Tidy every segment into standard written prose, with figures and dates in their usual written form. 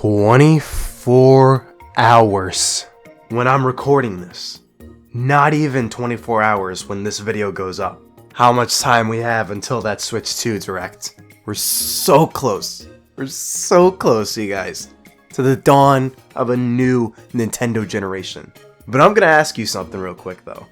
24 hours when I'm recording this. Not even 24 hours when this video goes up. How much time we have until that Switch 2 Direct. We're so close. We're so close, you guys, to the dawn of a new Nintendo generation. But I'm gonna ask you something real quick though.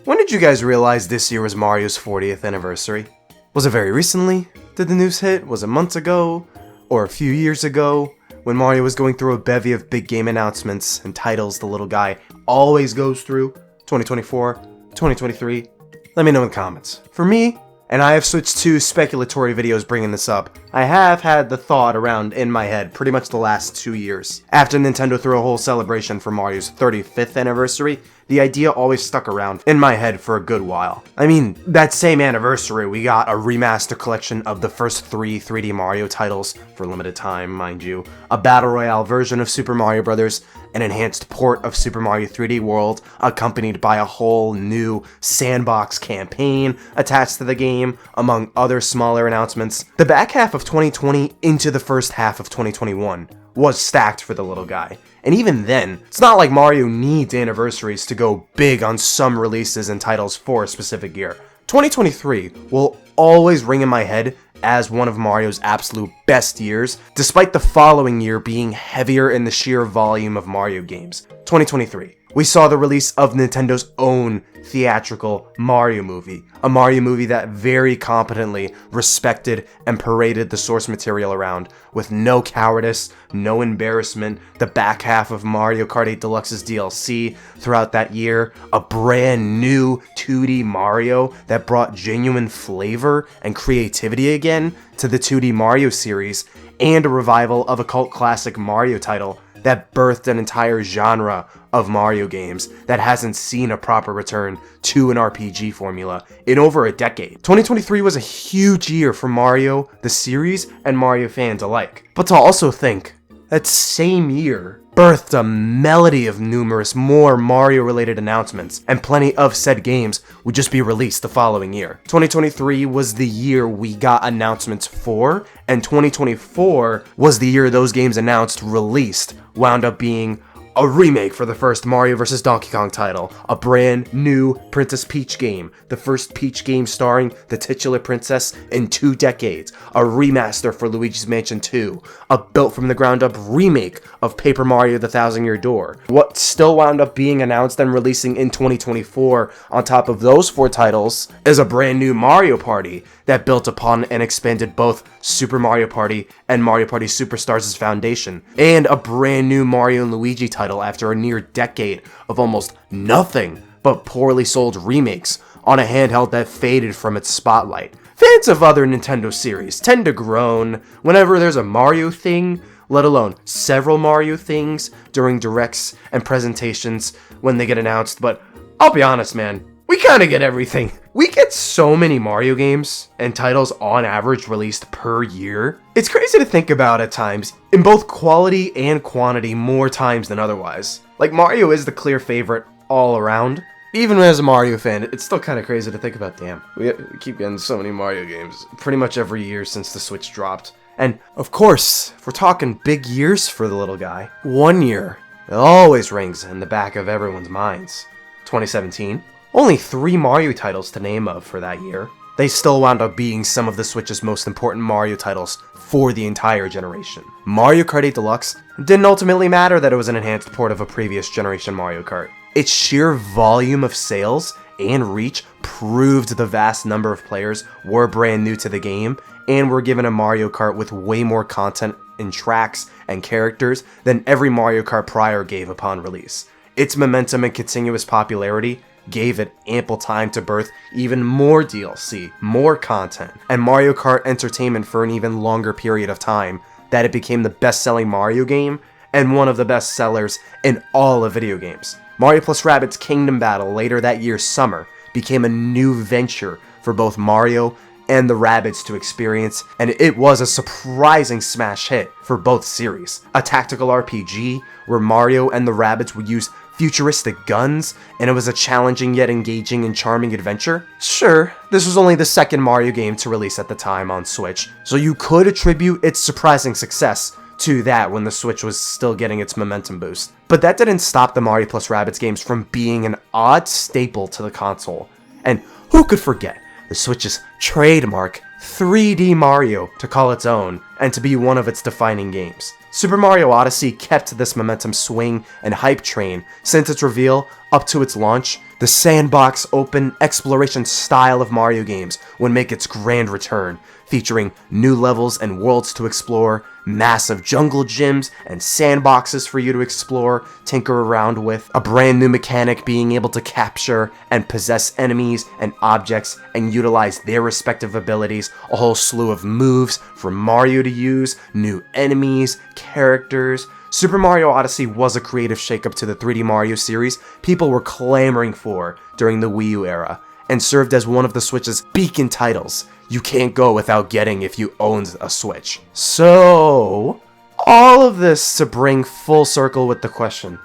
When did you guys realize this year was Mario's 40th anniversary? Was it very recently? Did the news hit? Was it months ago? Or a few years ago? When Mario was going through a bevy of big game announcements and titles the little guy always goes through? 2024? 2023? Let me know in the comments. For me, and I have switched to speculatory videos bringing this up, I have had the thought around in my head pretty much the last 2 years. After Nintendo threw a whole celebration for Mario's 35th anniversary, the idea always stuck around in my head for a good while. I mean, that same anniversary, we got a remaster collection of the first 3 3D Mario titles, for limited time, mind you, a Battle Royale version of Super Mario Bros., an enhanced port of Super Mario 3D World, accompanied by a whole new sandbox campaign attached to the game, among other smaller announcements. The back half of 2020 into the first half of 2021 was stacked for the little guy. And even then, it's not like Mario needs anniversaries to go big on some releases and titles for a specific year. 2023 will always ring in my head as one of Mario's absolute best years, despite the following year being heavier in the sheer volume of Mario games. 2023. We saw the release of Nintendo's own theatrical Mario movie, a Mario movie that very competently respected and paraded the source material around, with no cowardice, no embarrassment. The back half of Mario Kart 8 Deluxe's DLC throughout that year, a brand new 2D Mario that brought genuine flavor and creativity again to the 2D Mario series, and a revival of a cult classic Mario title that birthed an entire genre of Mario games that hasn't seen a proper return to an RPG formula in over a decade. 2023 was a huge year for Mario, the series, and Mario fans alike. But to also think, that same year birthed a melody of numerous more Mario-related announcements, and plenty of said games would just be released the following year. 2023 was the year we got announcements for, and 2024 was the year those games announced released wound up being a remake for the first Mario vs. Donkey Kong title, a brand new Princess Peach game, the first Peach game starring the titular princess in 2 decades, a remaster for Luigi's Mansion 2, a built-from-the-ground-up remake of Paper Mario: The Thousand-Year Door. What still wound up being announced and releasing in 2024 on top of those 4 titles is a brand new Mario Party that built upon and expanded both Super Mario Party and Mario Party Superstars' foundation, and a brand new Mario and Luigi title after a near decade of almost nothing but poorly sold remakes on a handheld that faded from its spotlight. Fans of other Nintendo series tend to groan whenever there's a Mario thing, let alone several Mario things during directs and presentations when they get announced, but I'll be honest, man, we kinda get everything. We get so many Mario games and titles on average released per year. It's crazy to think about at times, in both quality and quantity more times than otherwise. Like, Mario is the clear favorite all around. Even as a Mario fan, it's still kinda crazy to think about, damn. We keep getting so many Mario games pretty much every year since the Switch dropped. And, of course, if we're talking big years for the little guy, one year it always rings in the back of everyone's minds. 2017. Only 3 Mario titles to name of for that year. They still wound up being some of the Switch's most important Mario titles for the entire generation. Mario Kart 8 Deluxe didn't ultimately matter that it was an enhanced port of a previous generation Mario Kart. Its sheer volume of sales and reach proved the vast number of players were brand new to the game and were given a Mario Kart with way more content in tracks and characters than every Mario Kart prior gave upon release. Its momentum and continuous popularity gave it ample time to birth even more DLC, more content, and Mario Kart entertainment for an even longer period of time, that it became the best-selling Mario game and one of the best sellers in all of video games. Mario + Rabbids Kingdom Battle later that year's summer became a new venture for both Mario and the Rabbids to experience, and it was a surprising smash hit for both series. A tactical RPG where Mario and the Rabbids would use futuristic guns, and it was a challenging yet engaging and charming adventure. Sure, this was only the second Mario game to release at the time on Switch, so you could attribute its surprising success to that when the Switch was still getting its momentum boost. But that didn't stop the Mario plus Rabbids games from being an odd staple to the console. And who could forget the Switch's trademark 3D Mario to call its own and to be one of its defining games. Super Mario Odyssey kept this momentum swing and hype train since its reveal up to its launch. The sandbox open exploration style of Mario games would make its grand return, featuring new levels and worlds to explore, massive jungle gyms and sandboxes for you to explore, tinker around with, a brand new mechanic being able to capture and possess enemies and objects and utilize their respective abilities, a whole slew of moves for Mario to use, new enemies, characters. Super Mario Odyssey was a creative shakeup to the 3D Mario series people were clamoring for during the Wii U era, and served as one of the Switch's beacon titles you can't go without getting if you owned a Switch. So, all of this to bring full circle with the question,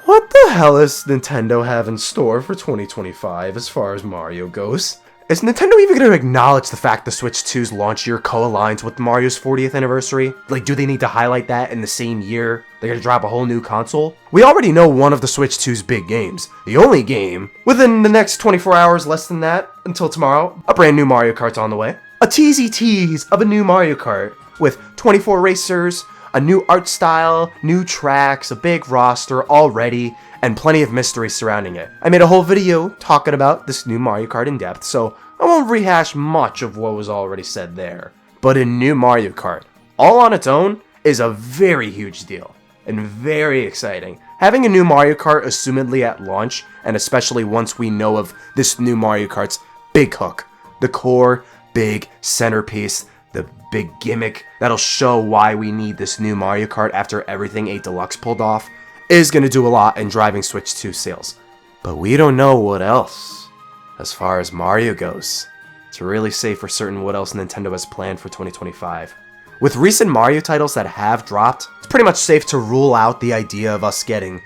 what the hell does Nintendo have in store for 2025 as far as Mario goes? Is Nintendo even going to acknowledge the fact the Switch 2's launch year co-aligns with Mario's 40th anniversary? Like, do they need to highlight that in the same year they're going to drop a whole new console? We already know one of the Switch 2's big games. The only game within the next 24 hours, less than that, until tomorrow, a brand new Mario Kart's on the way. A teasy tease of a new Mario Kart with 24 racers, a new art style, new tracks, a big roster already, and plenty of mystery surrounding it. I made a whole video talking about this new Mario Kart in depth, so I won't rehash much of what was already said there. But a new Mario Kart, all on its own, is a very huge deal, and very exciting. Having a new Mario Kart assumedly at launch, and especially once we know of this new Mario Kart's big hook, the core, big centerpiece, the big gimmick that'll show why we need this new Mario Kart after everything 8 Deluxe pulled off, is going to do a lot in driving Switch 2 sales. But we don't know what else, as far as Mario goes, to really say for certain what else Nintendo has planned for 2025. With recent Mario titles that have dropped, it's pretty much safe to rule out the idea of us getting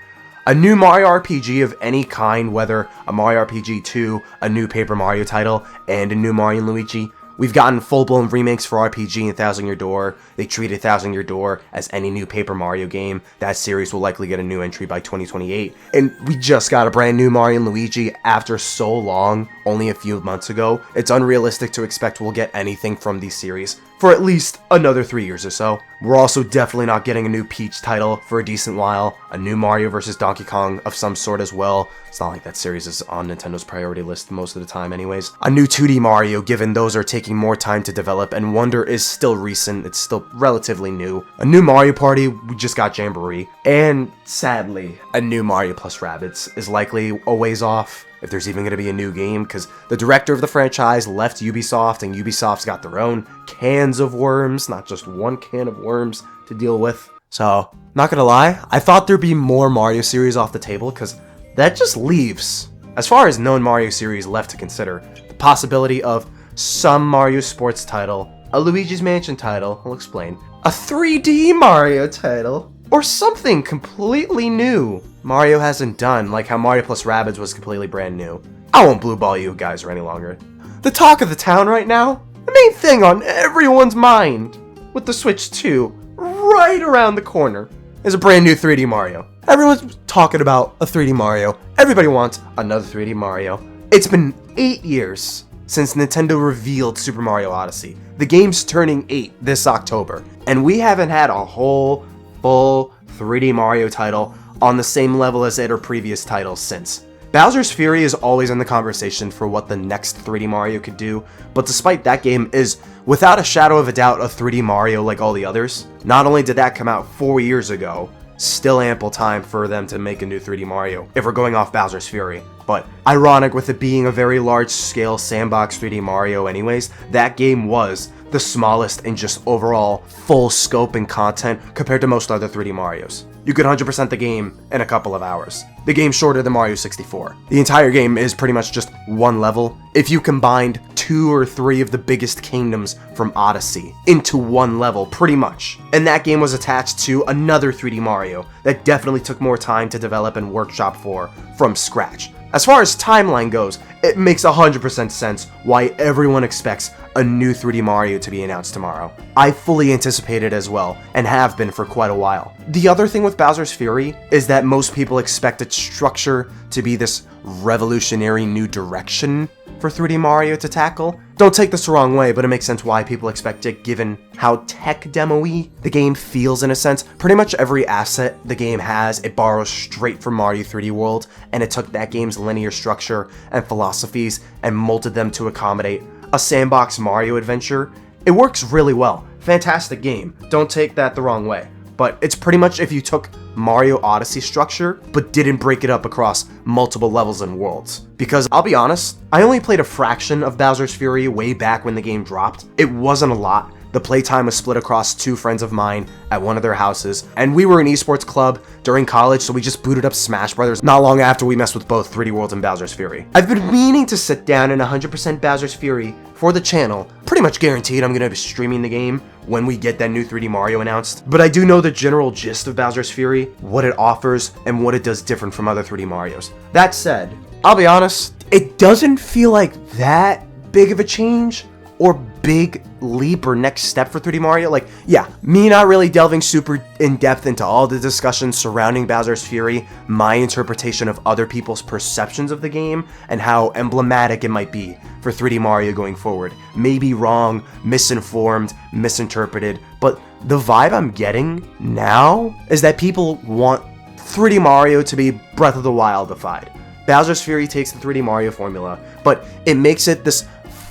a new Mario RPG of any kind, whether a Mario RPG 2, a new Paper Mario title, and a new Mario & Luigi. We've gotten full-blown remakes for RPG and Thousand Year Door. They treated Thousand Year Door as any new Paper Mario game. That series will likely get a new entry by 2028. And we just got a brand new Mario & Luigi after so long, only a few months ago. It's unrealistic to expect we'll get anything from these series for at least another 3 years or so. We're also definitely not getting a new Peach title for a decent while, a new Mario vs. Donkey Kong of some sort as well. It's not like that series is on Nintendo's priority list most of the time anyways. A new 2D Mario, given those are taking more time to develop, and Wonder is still recent, it's still relatively new. A new Mario Party, we just got Jamboree. And sadly, a new Mario plus Rabbids is likely a ways off, if there's even going to be a new game, because the director of the franchise left Ubisoft, and Ubisoft's got their own cans of worms, not just one can of worms to deal with. So, not gonna lie, I thought there'd be more Mario series off the table, because that just leaves, as far as known Mario series left to consider, the possibility of some Mario Sports title, a Luigi's Mansion title, I'll explain, a 3D Mario title, or something completely new Mario hasn't done, like how Mario plus Rabbids was completely brand new. I won't blue ball you guys any longer. The talk of the town right now, the main thing on everyone's mind, with the Switch 2 right around the corner, is a brand new 3D Mario. Everyone's talking about a 3D Mario. Everybody wants another 3D Mario. It's been 8 years since Nintendo revealed Super Mario Odyssey. The game's turning 8 this October, and we haven't had a whole full 3D Mario title on the same level as their previous titles since. Bowser's Fury is always in the conversation for what the next 3D Mario could do, but despite that game is, without a shadow of a doubt, a 3D Mario like all the others. Not only did that come out 4 years ago, still ample time for them to make a new 3D Mario, if we're going off Bowser's Fury. But ironic with it being a very large-scale sandbox 3D Mario anyways, that game was the smallest in just overall full scope and content compared to most other 3D Marios. You could 100% the game in a couple of hours. The game's shorter than Mario 64. The entire game is pretty much just one level. If you combined 2 or 3 of the biggest kingdoms from Odyssey into one level, pretty much. And that game was attached to another 3D Mario that definitely took more time to develop and workshop for from scratch. As far as timeline goes, it makes 100% sense why everyone expects a new 3D Mario to be announced tomorrow. I fully anticipate it as well, and have been for quite a while. The other thing with Bowser's Fury is that most people expect its structure to be this revolutionary new direction for 3D Mario to tackle. Don't take this the wrong way, but it makes sense why people expect it given how tech demo-y the game feels in a sense. Pretty much every asset the game has, it borrows straight from Mario 3D World, and it took that game's linear structure and philosophies and molded them to accommodate a sandbox Mario adventure. It works really well. Fantastic game. Don't take that the wrong way. But it's pretty much if you took Mario Odyssey structure, but didn't break it up across multiple levels and worlds. Because I'll be honest, I only played a fraction of Bowser's Fury way back when the game dropped. It wasn't a lot. The playtime was split across 2 friends of mine at one of their houses, and we were an esports club during college, so we just booted up Smash Brothers not long after we messed with both 3D World and Bowser's Fury. I've been meaning to sit down in 100% Bowser's Fury for the channel. Pretty much guaranteed I'm gonna be streaming the game when we get that new 3D Mario announced, but I do know the general gist of Bowser's Fury, what it offers, and what it does different from other 3D Marios. That said, I'll be honest, it doesn't feel like that big of a change or big leap or next step for 3D Mario. Like, yeah, me not really delving super in depth into all the discussions surrounding Bowser's Fury, my interpretation of other people's perceptions of the game, and how emblematic it might be for 3D Mario going forward. Maybe wrong, misinformed, misinterpreted, but the vibe I'm getting now is that people want 3D Mario to be Breath of the Wild-ified. Bowser's Fury takes the 3D Mario formula, but it makes it this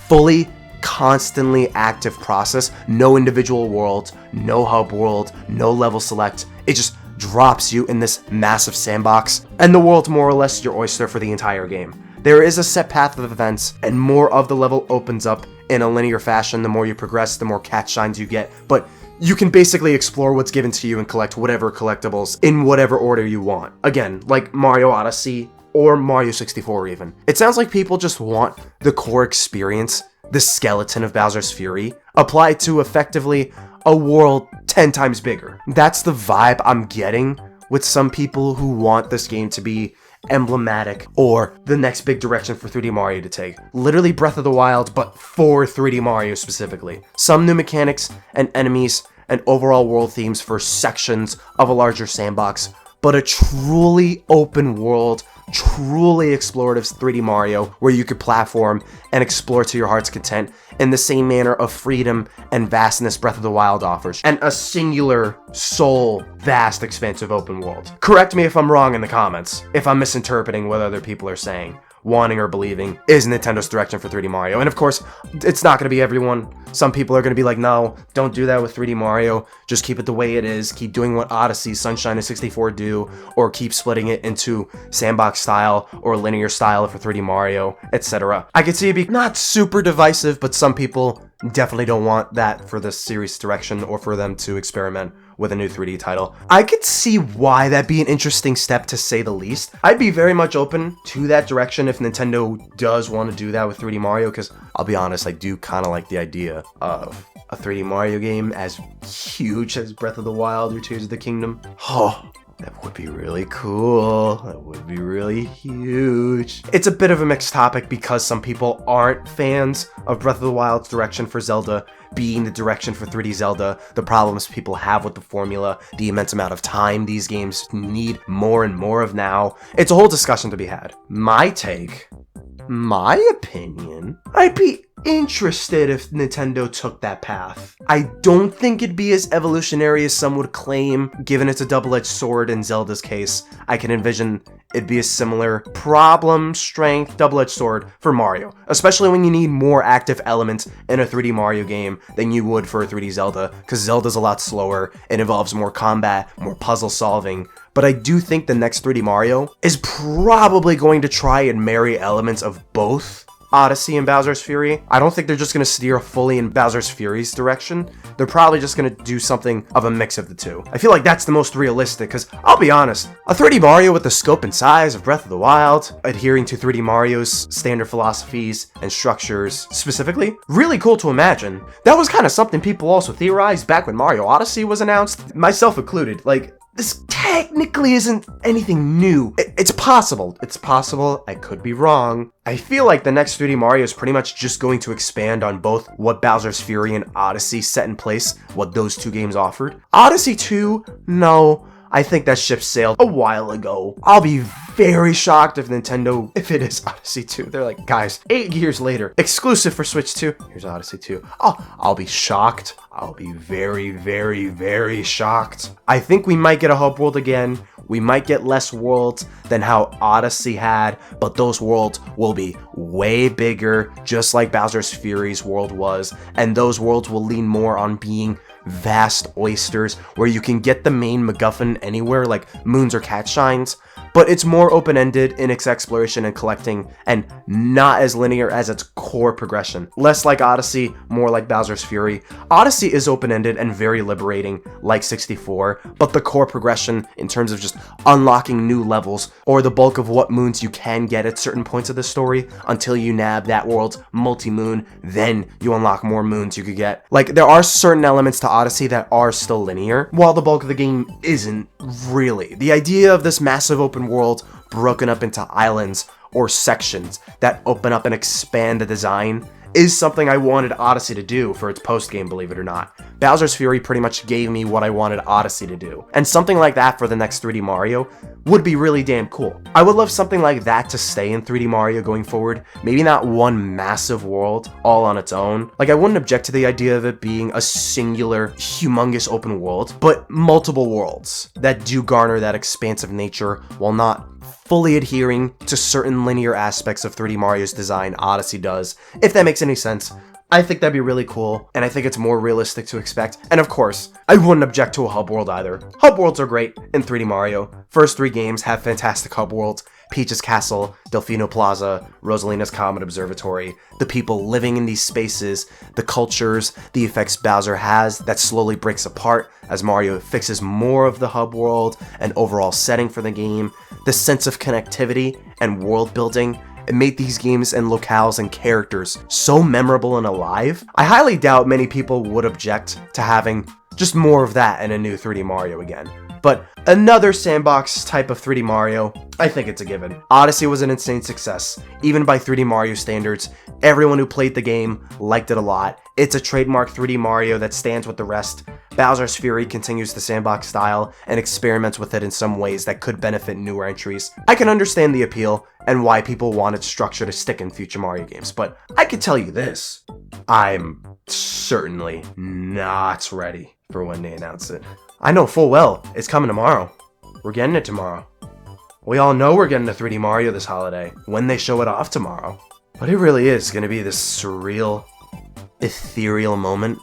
fully constantly active process. No individual world, no hub world, no level select. It just drops you in this massive sandbox, and the world's more or less your oyster for the entire game. There is a set path of events, and more of the level opens up in a linear fashion. The more you progress, the more cat shines you get, but you can basically explore what's given to you and collect whatever collectibles in whatever order you want. Again, like Mario Odyssey or Mario 64 even. It sounds like people just want the core experience, the skeleton of Bowser's Fury, applied to effectively a world 10 times bigger. That's the vibe I'm getting with some people who want this game to be emblematic or the next big direction for 3D Mario to take. Literally Breath of the Wild, but for 3D Mario specifically. Some new mechanics and enemies and overall world themes for sections of a larger sandbox, but a truly open world, truly explorative 3D Mario where you could platform and explore to your heart's content in the same manner of freedom and vastness Breath of the Wild offers, and a singular, sole, vast, expansive open world. Correct me if I'm wrong in the comments, if I'm misinterpreting what other people are saying, wanting or believing is Nintendo's direction for 3D Mario. And of course, it's not going to be everyone. Some people are going to be like, no, don't do that with 3D Mario. Just keep it the way it is. Keep doing what Odyssey, Sunshine, and 64 do, or keep splitting it into sandbox style or linear style for 3D Mario, etc. I could see it be not super divisive, but some people definitely don't want that for this series direction or for them to experiment with a new 3D title. I could see why that'd be an interesting step, to say the least. I'd be very much open to that direction if Nintendo does want to do that with 3D Mario, because I'll be honest, I do kind of like the idea of a 3D Mario game as huge as Breath of the Wild or Tears of the Kingdom. Oh, that would be really cool. That would be really huge. It's a bit of a mixed topic because some people aren't fans of Breath of the Wild's direction for Zelda being the direction for 3D Zelda, the problems people have with the formula, the immense amount of time these games need more and more of now. It's a whole discussion to be had. My take, my opinion, I'd be interested if Nintendo took that path. I don't think it'd be as evolutionary as some would claim, given it's a double-edged sword in Zelda's case. I can envision it'd be a similar problem, strength, double-edged sword for Mario, especially when you need more active elements in a 3D Mario game than you would for a 3D Zelda, because Zelda's a lot slower, it involves more combat, more puzzle solving. But I do think the next 3D Mario is probably going to try and marry elements of both Odyssey and Bowser's Fury. I don't think they're just going to steer fully in Bowser's Fury's direction. They're probably just going to do something of a mix of the two. I feel like that's the most realistic, because I'll be honest, a 3D Mario with the scope and size of Breath of the Wild, adhering to 3D Mario's standard philosophies and structures specifically, really cool to imagine. That was kind of something people also theorized back when Mario Odyssey was announced, myself included. Like, this technically isn't anything new. It's possible. It's possible. I could be wrong. I feel like the next 3D Mario is pretty much just going to expand on both what Bowser's Fury and Odyssey set in place, what those two games offered. Odyssey 2, no. I think that ship sailed a while ago. I'll be very shocked if if it is Odyssey 2. They're like, guys, 8 years later, exclusive for Switch 2. Here's Odyssey 2. Oh, I'll be shocked. I'll be very, very, very shocked. I think we might get a hub world again. We might get less worlds than how Odyssey had, but those worlds will be way bigger, just like Bowser's Fury's world was, and those worlds will lean more on being vast oysters where you can get the main MacGuffin anywhere, like moons or cat shines, but it's more open-ended in its exploration and collecting, and not as linear as its core progression. Less like Odyssey, more like Bowser's Fury. Odyssey is open-ended and very liberating, like 64, but the core progression in terms of just unlocking new levels, or the bulk of what moons you can get at certain points of the story, until you nab that world's multi-moon, then you unlock more moons you could get. Like, there are certain elements to Odyssey that are still linear, while the bulk of the game isn't really. The idea of this massive open world broken up into islands or sections that open up and expand the design is something I wanted Odyssey to do for its post-game, believe it or not. Bowser's Fury pretty much gave me what I wanted Odyssey to do, and something like that for the next 3D Mario would be really damn cool. I would love something like that to stay in 3D Mario going forward, maybe not one massive world all on its own. Like, I wouldn't object to the idea of it being a singular, humongous open world, but multiple worlds that do garner that expansive nature while not fully adhering to certain linear aspects of 3D Mario's design Odyssey does, if that makes any sense. I think that'd be really cool, and I think it's more realistic to expect. And of course, I wouldn't object to a hub world either. Hub worlds are great in 3D Mario. First 3 games have fantastic hub worlds. Peach's Castle, Delfino Plaza, Rosalina's Comet Observatory, the people living in these spaces, the cultures, the effects Bowser has that slowly breaks apart as Mario fixes more of the hub world and overall setting for the game, the sense of connectivity and world building. It made these games and locales and characters so memorable and alive. I highly doubt many people would object to having just more of that in a new 3D Mario again. But another sandbox type of 3D Mario, I think it's a given. Odyssey was an insane success, even by 3D Mario standards. Everyone who played the game liked it a lot. It's a trademark 3D Mario that stands with the rest. Bowser's Fury continues the sandbox style and experiments with it in some ways that could benefit newer entries. I can understand the appeal and why people wanted structure to stick in future Mario games, but I can tell you this, I'm certainly not ready for when they announce it. I know full well it's coming tomorrow. We're getting it tomorrow. We all know we're getting a 3D Mario this holiday when they show it off tomorrow. But it really is going to be this surreal, ethereal moment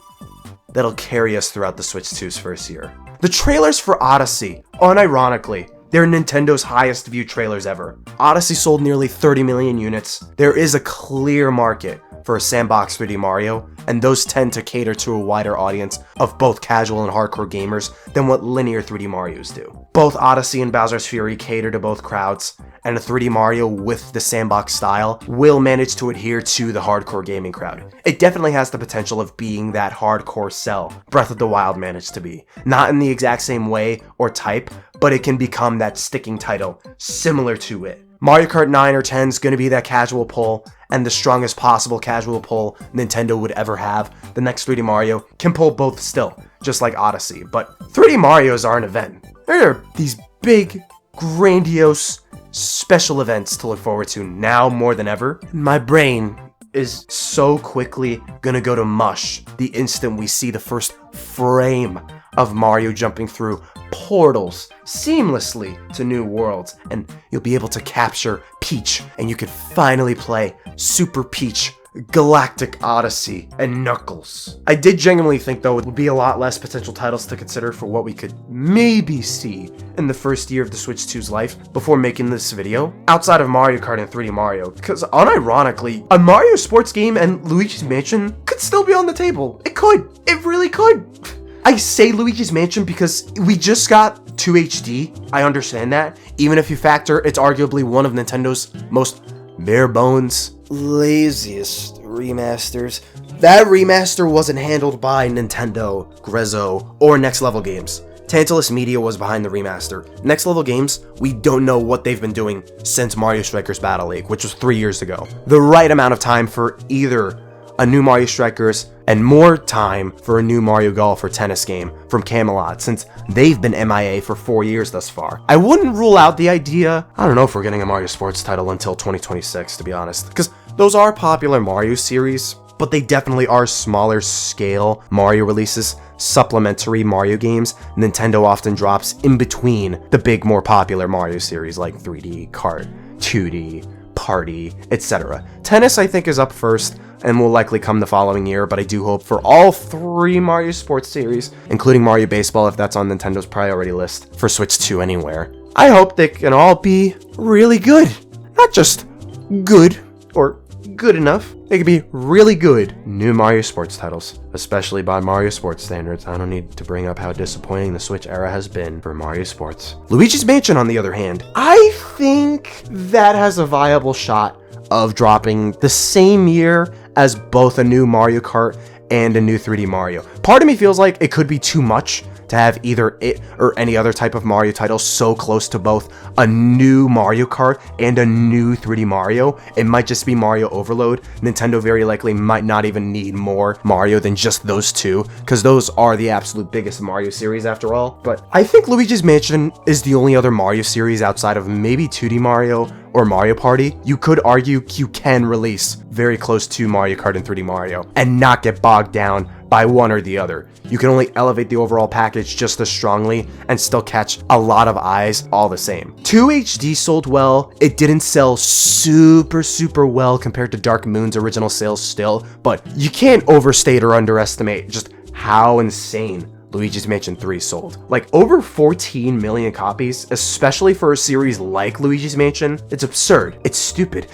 that'll carry us throughout the Switch 2's first year. The trailers for Odyssey, unironically, they're Nintendo's highest viewed trailers ever. Odyssey sold nearly 30 million units. There is a clear market for a sandbox 3D Mario, and those tend to cater to a wider audience of both casual and hardcore gamers than what linear 3D Marios do. Both Odyssey and Bowser's Fury cater to both crowds, and a 3D Mario with the sandbox style will manage to adhere to the hardcore gaming crowd. It definitely has the potential of being that hardcore sell Breath of the Wild managed to be. Not in the exact same way or type, but it can become that sticking title similar to it. Mario Kart 9 or 10 is going to be that casual pull, and the strongest possible casual pull Nintendo would ever have. The next 3D Mario can pull both still, just like Odyssey, but 3D Marios are an event. They're these big, grandiose, special events to look forward to now more than ever. My brain is so quickly gonna go to mush the instant we see the first frame of Mario jumping through portals seamlessly to new worlds, and you'll be able to capture Peach, and you could finally play Super Peach Galactic Odyssey and Knuckles. I did genuinely think, though, it would be a lot less potential titles to consider for what we could maybe see in the first year of the Switch 2's life before making this video, outside of Mario Kart and 3D Mario, because unironically, a Mario sports game and Luigi's Mansion could still be on the table. It could. It really could. I say Luigi's Mansion because we just got 2 HD. I understand that. Even if you factor it's arguably one of Nintendo's most bare bones, laziest remasters. That remaster wasn't handled by Nintendo, Grezzo, or Next Level Games. Tantalus Media was behind the remaster. Next Level Games, we don't know what they've been doing since Mario Strikers Battle League, which was 3 years ago. The right amount of time for either a new Mario Strikers and more time for a new Mario Golf or tennis game from Camelot, since they've been MIA for 4 years thus far. I wouldn't rule out the idea, I don't know if we're getting a Mario Sports title until 2026, to be honest, because those are popular Mario series, but they definitely are smaller scale Mario releases, supplementary Mario games Nintendo often drops in between the big, more popular Mario series like 3D, Kart, 2D, Party, etc. Tennis, I think, is up first and will likely come the following year, but I do hope for all 3 Mario Sports series, including Mario Baseball if that's on Nintendo's priority list for Switch 2 anywhere. I hope they can all be really good. Not just good or good enough. They could be really good new Mario Sports titles, especially by Mario Sports standards. I don't need to bring up how disappointing the Switch era has been for Mario Sports. Luigi's Mansion, on the other hand, I think that has a viable shot of dropping the same year as both a new Mario Kart and a new 3D Mario. Part of me feels like it could be too much to have either it or any other type of Mario title so close to both a new Mario Kart and a new 3D Mario. It might just be Mario overload. Nintendo very likely might not even need more Mario than just those two, because those are the absolute biggest Mario series after all. But I think Luigi's Mansion is the only other Mario series outside of maybe 2D Mario or Mario Party. You could argue you can release very close to Mario Kart and 3D Mario and not get bogged down by one or the other. You can only elevate the overall package just as strongly and still catch a lot of eyes all the same. 2 HD sold well. It didn't sell super well compared to Dark Moon's original sales still, but you can't overstate or underestimate just how insane Luigi's Mansion 3 sold. Like, over 14 million copies, especially for a series like Luigi's Mansion. It's absurd. It's stupid.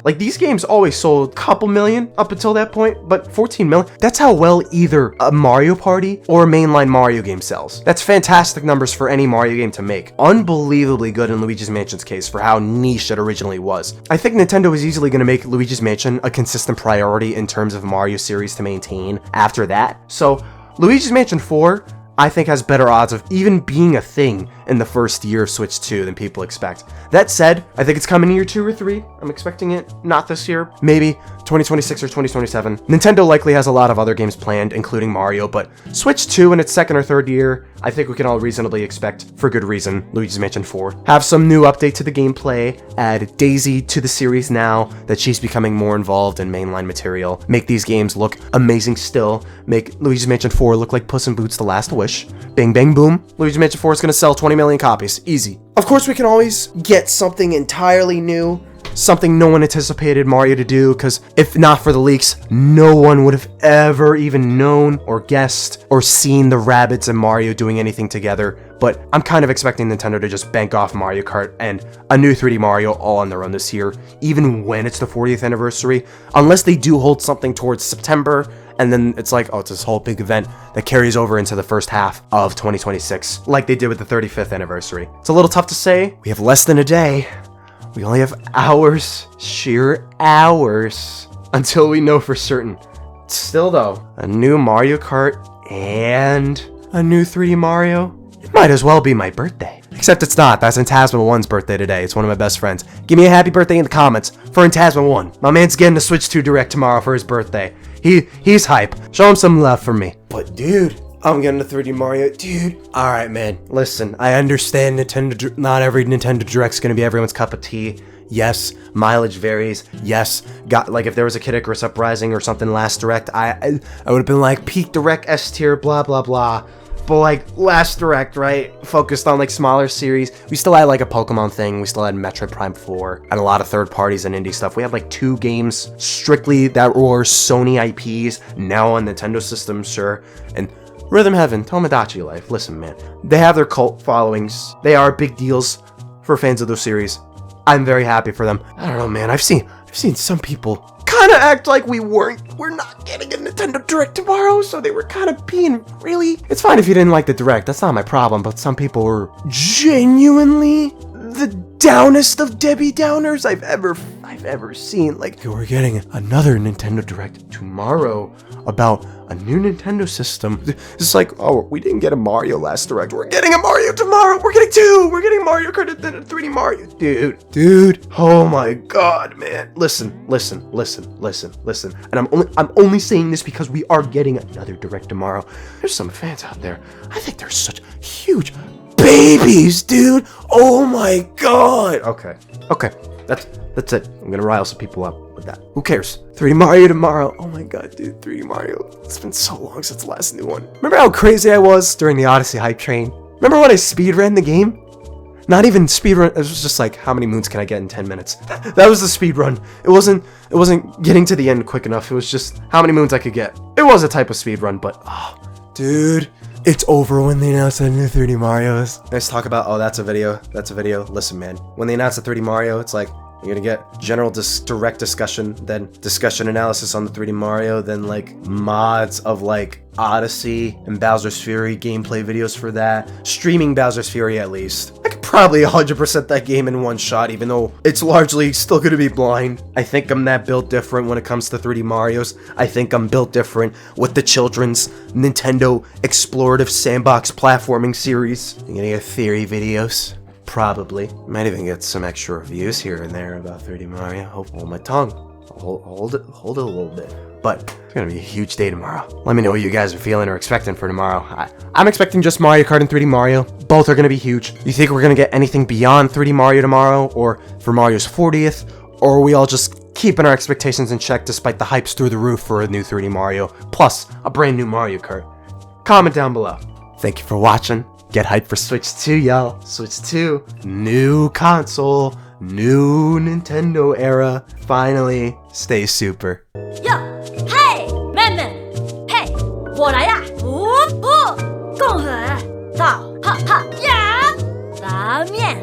Like, these games always sold a couple million up until that point, but 14 million, that's how well either a Mario Party or a mainline Mario game sells. That's fantastic numbers for any Mario game to make. Unbelievably good in Luigi's Mansion's case for how niche it originally was. I think Nintendo is easily going to make Luigi's Mansion a consistent priority in terms of Mario series to maintain after that. So Luigi's Mansion 4, I think, has better odds of even being a thing in the first year of Switch 2 than people expect. That said, I think it's coming in year 2 or 3. I'm expecting it not this year, maybe 2026 or 2027. Nintendo likely has a lot of other games planned, including Mario, but Switch 2 in its second or third year, I think we can all reasonably expect, for good reason, Luigi's Mansion 4. Have some new update to the gameplay, add Daisy to the series now that she's becoming more involved in mainline material, make these games look amazing still, make Luigi's Mansion 4 look like Puss in Boots: The Last Wish. Bing bang boom, Luigi's Mansion 4 is going to sell 20 million copies, easy. Of course, we can always get something entirely new, something no one anticipated Mario to do, because if not for the leaks, no one would have ever even known or guessed or seen the Rabbids and Mario doing anything together. But I'm kind of expecting Nintendo to just bank off Mario Kart and a new 3D Mario all on their own this year, even when it's the 40th anniversary, unless they do hold something towards September, and then it's like, oh, it's this whole big event that carries over into the first half of 2026, like they did with the 35th anniversary. It's a little tough to say. We have less than a day. We only have hours, sheer hours, until we know for certain. Still though, a new Mario Kart and a new 3D Mario, it might as well be my birthday. Except it's not. That's Intasma1's birthday today. It's one of my best friends. Give me a happy birthday in the comments for Intasma1. My man's getting a Switch 2 Direct tomorrow for his birthday. He's hype. Show him some love from me. But dude, I'm getting a 3D Mario. Dude. Alright, man. Listen, I understand not every Nintendo Direct's gonna be everyone's cup of tea. Yes, mileage varies. Yes, like if there was a Kid Icarus Uprising or something last Direct, I would have been like peak Direct S tier, blah blah blah. But like last Direct, right, focused on like smaller series. We still had like a Pokemon thing. We still had Metroid Prime 4 and a lot of third parties and indie stuff. We had like 2 games strictly that were Sony IPs, now on Nintendo systems, sure. And Rhythm Heaven, Tomodachi Life. Listen, man, they have their cult followings. They are big deals for fans of those series. I'm very happy for them. I don't know, man. I've seen some people kind of act like we're not getting a Nintendo Direct tomorrow, so they were kind of being really... It's fine if you didn't like the Direct, that's not my problem, but some people were genuinely the downest of Debbie Downers I've ever I've ever seen. Like, we're getting another Nintendo Direct tomorrow about a new Nintendo system. It's like, oh, we didn't get a Mario last Direct. We're getting a Mario tomorrow. We're getting two. We're getting Mario Kart and then a 3D Mario. Dude. Oh my God, man. Listen. And I'm only saying this because we are getting another Direct tomorrow. There's some fans out there. I think they're such huge babies, dude. Oh my God. Okay. That's it. I'm gonna rile some people up with that. Who cares? 3D Mario tomorrow. Oh my God, dude. 3D Mario. It's been so long since the last new one. Remember how crazy I was during the Odyssey hype train? Remember when I speedran the game? Not even speedrun. It was just like, how many moons can I get in 10 minutes? That was the speedrun. It wasn't getting to the end quick enough. It was just how many moons I could get. It was a type of speedrun, but dude, it's over when they announced the new 3D Marios. Let's talk about, oh, that's a video. Listen, man. When they announced the 3D Mario, it's like, you're gonna get general direct discussion, then discussion analysis on the 3D Mario, then like mods of like Odyssey and Bowser's Fury gameplay videos for that. Streaming Bowser's Fury at least. I could probably 100% that game in one shot, even though it's largely still gonna be blind. I think I'm that built different when it comes to 3D Marios. I think I'm built different with the children's Nintendo explorative sandbox platforming series. You're gonna get theory videos. Probably. Might even get some extra reviews here and there about 3D Mario. Hold my tongue. Hold it a little bit. But it's gonna be a huge day tomorrow. Let me know what you guys are feeling or expecting for tomorrow. I'm expecting just Mario Kart and 3D Mario. Both are gonna be huge. You think we're gonna get anything beyond 3D Mario tomorrow, or for Mario's 40th? Or are we all just keeping our expectations in check despite the hypes through the roof for a new 3D Mario, plus a brand new Mario Kart? Comment down below. Thank you for watching. Get hyped for Switch 2, y'all. Switch 2. New console. New Nintendo era. Finally. Stay super. Yo, hey, 妹妹，嘿，我来呀！共和到哈哈呀！拉面，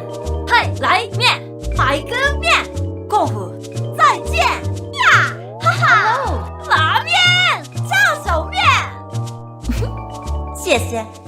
嘿，来面，来个面，共和再见呀！哈哈，拉面，叫手面，谢谢。